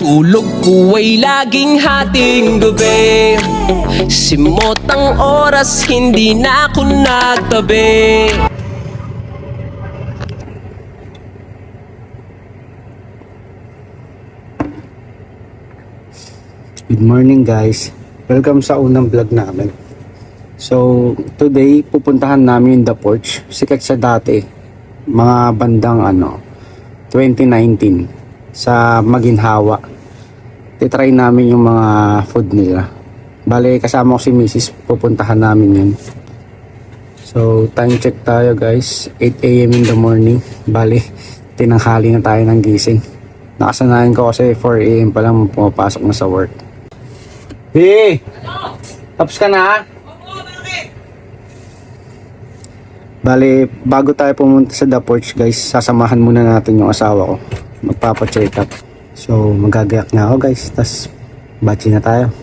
Tulog ko ay laging hating gabi. Simot ang oras, hindi na ako nagtabi. Good morning guys, welcome sa unang vlog namin. So today pupuntahan namin the porch. Sikat siya dati, mga bandang 2019 sa Maginhawa. Titry namin yung mga food nila. Bale kasama ko si Mrs. Pupuntahan namin yun. So time check tayo guys, 8 AM in the morning. Bale tinanghali na tayo ng gising. Nakasanayan ko kasi 4 AM pa lang pumapasok na sa work. Hey! Tapos ka na? Bale, bago tayo pumunta sa the porch guys, sasamahan muna natin yung asawa ko. Magpapa-check up. So, magagayak na ako guys. Tas, batsi na tayo.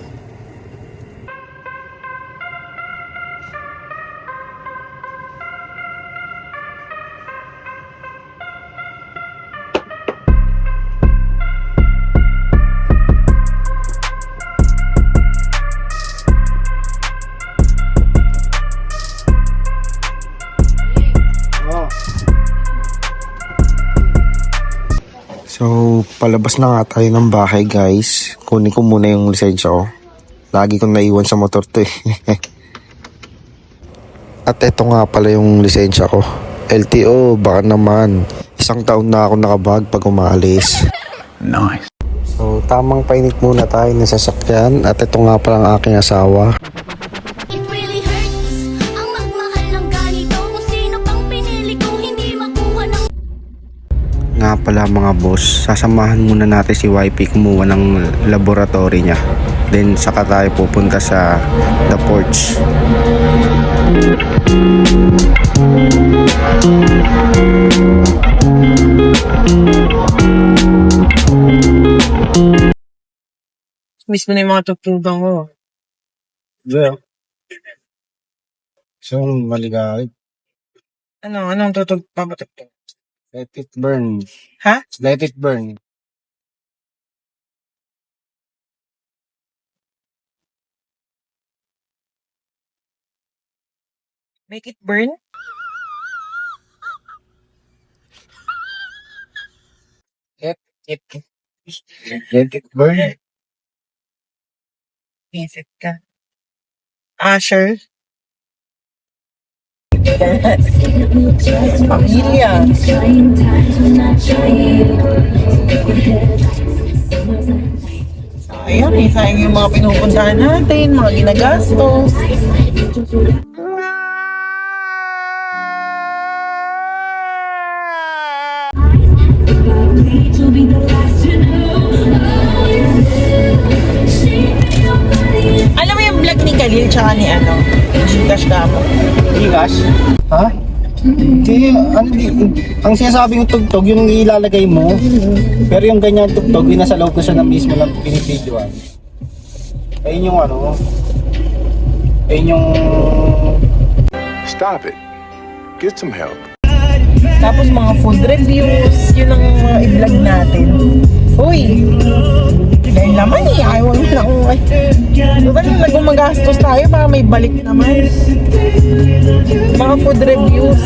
So, palabas na nga tayo ng bahay guys. Kunin ko muna yung lisensya ko. Lagi kong naiwan sa motor to eh. At eto nga pala yung lisensya ko. LTO, baka naman. 1 taon na ako nakabag pag umaalis. Nice. So, tamang painit muna tayo ng sasakyan. At eto nga pala ang aking asawa. It really hurts ang magmahal ng ganito. Kung sino pang pinili kong hindi makuha ng Nga pala mga boss, sasamahan muna natin si YP kumuha ng laboratory niya. Then saka tayo pupunta sa the porch. Miss mo na yung mga tugtugan ko. Yeah. So, maligayad. Anong papatugtog? Let it burn. Ha? Let it burn. Make it burn? Let it burn. Visit ka. Asher. Pamilya. Ayan, sayang yung mga pinupuntahan natin, mga ginagastos. Alam mo yung vlog ni Khalil tsaka ni Gcash Gamo? Gigas? Ha? Hindi, ang sinasabi ng tugtog, yung ilalagay mo, pero yung ganyan tugtog, yung nasa loob ko siya na mismo lang pinipidyoan. Ayun yung ayun yung... Stop it. Get some help. Tapos mga food reviews, yun ang mga i-vlog natin. Uy! Dahil naman ayaw na ako. Diba nung nagmagastos tayo para may balik naman. Mga food reviews.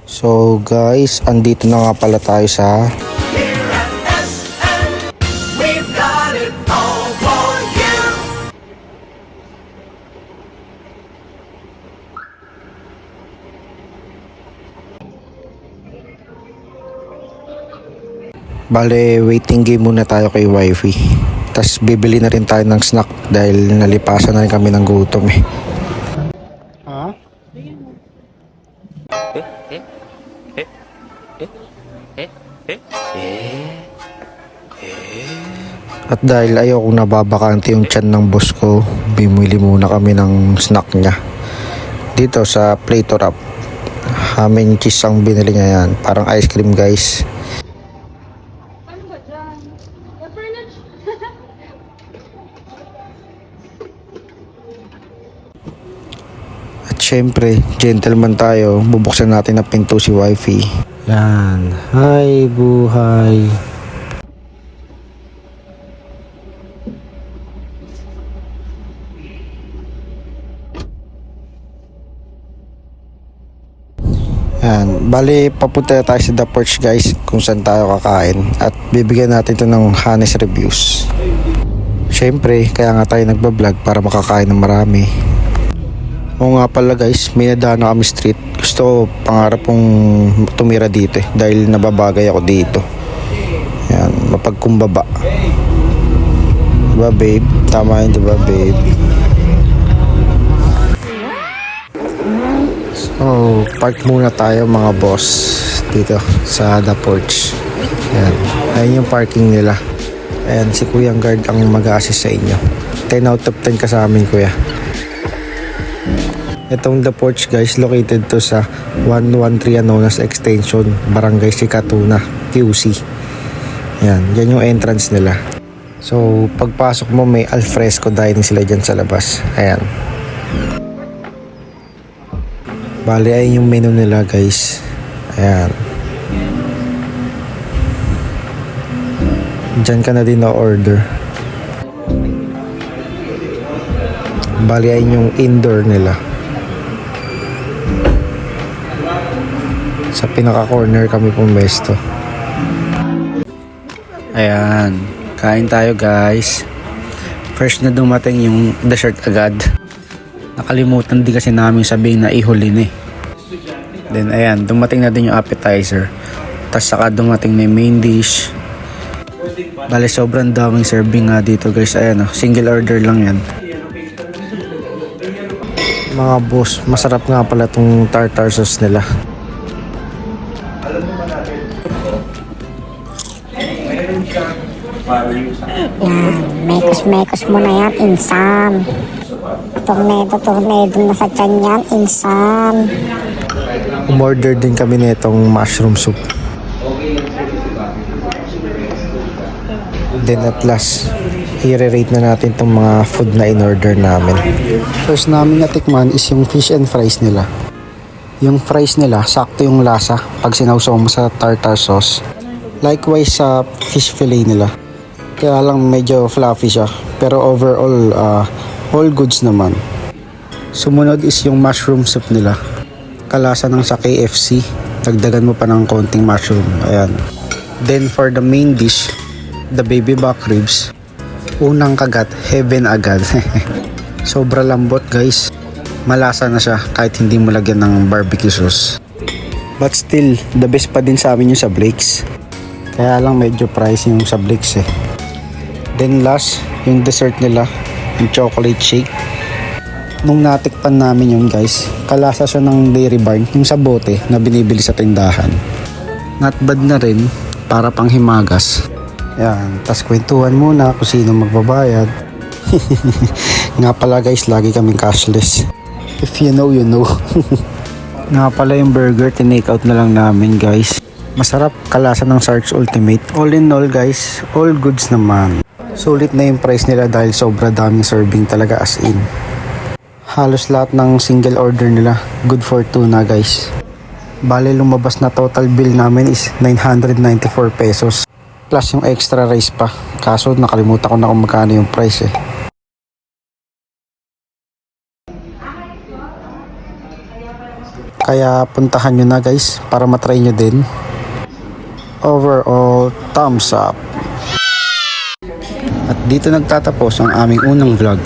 So guys, andito na nga pala tayo sa Bale, waiting game muna tayo kay wifey. Tapos bibili na rin tayo ng snack dahil nalipasan na rin kami ng gutom eh. Ha? At dahil ayoko nababakante yung tiyan ng boss ko, bimili muna kami ng snack niya. Dito sa Plato Wrap. Ham and cheese ang binili niya yan. Parang ice cream guys. syempre, gentleman tayo. Bubuksan natin ang pinto si wifey. Yan. Hi, buhay. Yan. Bali, papunta tayo sa The Porch guys kung saan tayo kakain. At bibigyan natin ito ng honest reviews. Syempre, kaya nga tayo nagbablog para makakain ng marami. Oo nga pala guys, may nadaan na kami street. Gusto ko, pangarap kong tumira dito dahil nababagay ako dito. Yan, mapagkumbaba. Diba babe? Tama yun, diba babe? So, park muna tayo mga boss dito sa The Porch. Yan, ayun yung parking nila. Ayan, si Kuyang Guard ang mag-a-assist sa inyo. 10 out of 10 ka sa amin, kuya. Itong The Porch guys, located to sa 113 Anonas Extension, Barangay Sikatuna, QC. Yan yung entrance nila. So, pagpasok mo may alfresco dining sila dyan sa labas. Ayan. Bali, ayun yung menu nila guys. Ayan. Diyan ka na din na-order. Bali, ayun yung indoor nila. Sa pinaka-corner kami pumesto. Ayan. Kain tayo guys. First na dumating yung dessert agad. Nakalimutan din kasi namin sabihin na ihulin eh. Then ayan, dumating na din yung appetizer. Tapos saka dumating na yung main dish. Bale, sobrang daming serving nga dito guys. Ayan o, single order lang yan. Mga boss, masarap nga pala tong tartar sauce nila. Mekos-mekos mo na yan, insan. Tornado na sa tiyan yan, insan. Umorder din kami nitong mushroom soup. Then at last, i-rate na natin itong mga food na in-order namin. First namin natikman is yung fish and fries nila. Yung fries nila, sakto yung lasa pag sinawsaw mo sa tartar sauce. Likewise sa fish fillet nila. Kaya lang medyo fluffy siya. Pero overall, all goods naman. Sumunod is yung mushroom soup nila. Kalasa ng sa KFC. Dagdagan mo pa ng konting mushroom. Ayan. Then for the main dish, the baby back ribs. Unang kagat, heaven agad. Sobra lambot guys. Malasa na siya kahit hindi mo lagyan ng barbecue sauce. But still, the best pa din sa amin yung sa Blake's. Kaya lang medyo pricey yung sa Blake's eh. Then last, yung dessert nila, yung chocolate shake. Nung natikpan namin yun guys, kalasa siya ng Dairy Barn, yung sa bote na binibili sa tindahan. Not bad na rin, para pang himagas. Yan, tas kwentuhan muna kung sino magbabayad. Nga pala guys, lagi kaming cashless. If you know, you know. Nga pala yung burger, tinake out na lang namin guys. Masarap, kalasa ng Sarge Ultimate. All in all guys, all goods naman. Sulit na yung price nila dahil sobra daming serving talaga as in. Halos lahat ng single order nila, good for 2 na guys. Bale, lumabas na total bill namin is 994 pesos. Plus yung extra rice pa. Kaso nakalimutan ko na kung magkano yung price eh. Kaya puntahan nyo na guys para matry nyo din. Overall, thumbs up. At dito nagtatapos ang aming unang vlog.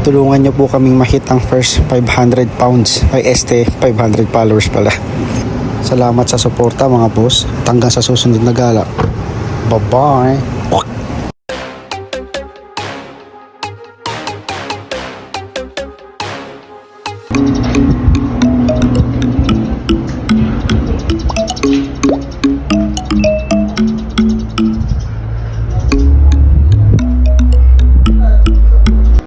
Tulungan nyo po kaming mahit ang first 500 pounds ay 500 followers pala. Salamat sa suporta mga boss. At hanggang sa susunod na gala. Bye-bye.